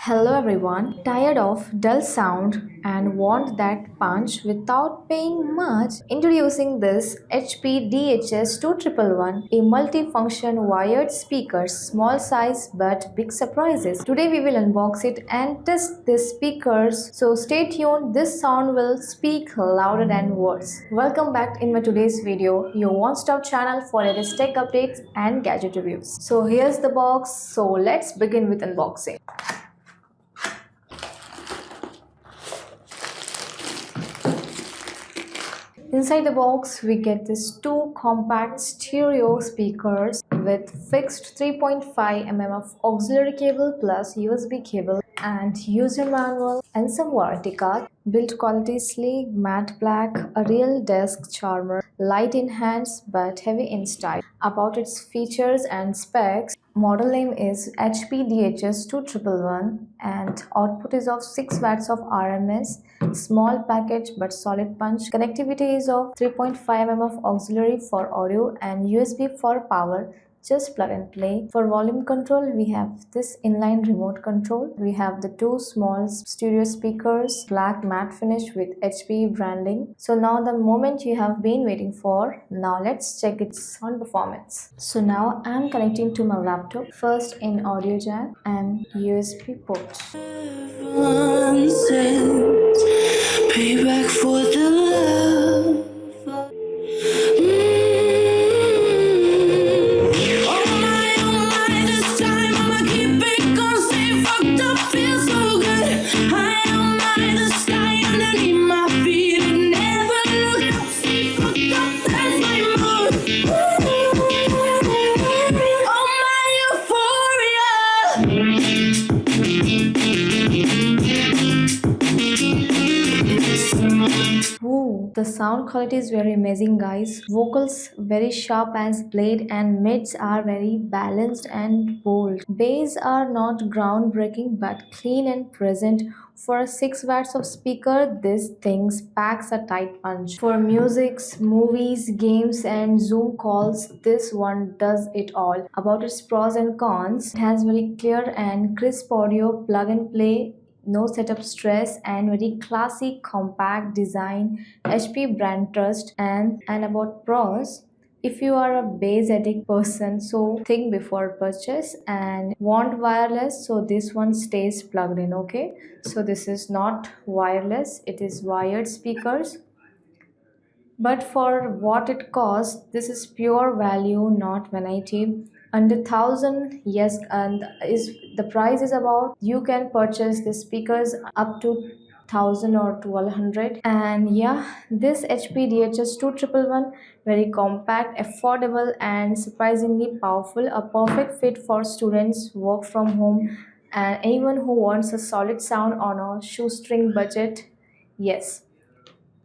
Hello everyone, tired of dull sound and want that punch without paying much? Introducing this HP DHS2111, a multi-function wired speaker, small size but big surprises. Today we will unbox it and test these speakers, so stay tuned, this sound will speak louder than words. Welcome back in my today's video, your one-stop channel for latest tech updates and gadget reviews. So here's the box, so let's begin with unboxing. Inside the box, we get these two compact stereo speakers with fixed 3.5 mm of auxiliary cable plus USB cable and user manual and some warranty card. Build quality sleek, matte black, a real desk charmer, light in hands but heavy in style. About its features and specs, model name is HP DHS2111 and output is of 6 watts of RMS, small package but solid punch. Connectivity is of 3.5 mm of auxiliary for audio and USB for power. Just plug and play. For volume control, we have this inline remote control. We have the two small stereo speakers, black matte finish with HP branding. So now the moment you have been waiting for, now let's check its sound performance. So now I'm connecting to my laptop, first in audio jack and USB port. Payback for the love. Ooh, the sound quality is very amazing, guys. Vocals very sharp as blade and mids are very balanced and bold. Bass are not groundbreaking but clean and present. For 6 watts of speaker, this thing packs a tight punch. For musics, movies, games and Zoom calls, this one does it all. About its pros and cons, it has very clear and crisp audio, plug and play, no setup stress and very classy compact design, HP brand trust. And about pros, if you are a bass addict person, so think before purchase, and want wireless, so this one stays plugged in. Okay, so this is not wireless, it is wired speakers. But for what it costs, this is pure value, not vanity. Under 1000, yes, and is the price is about, you can purchase the speakers up to 1000 or 1200. And yeah, this HP DHS2111, very compact, affordable and surprisingly powerful, a perfect fit for students, work from home and anyone who wants a solid sound on a shoestring budget. Yes,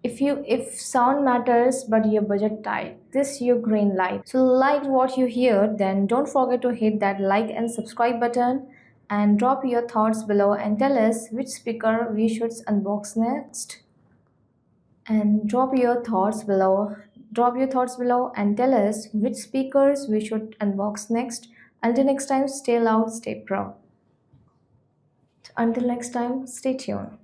if sound matters but your budget tight, this your green light. So like what you hear, then don't forget to hit that like and subscribe button and drop your thoughts below and tell us which speaker we should unbox next. And drop your thoughts below and tell us which speakers we should unbox next. Until next time, stay loud, stay proud. Until next time, stay tuned.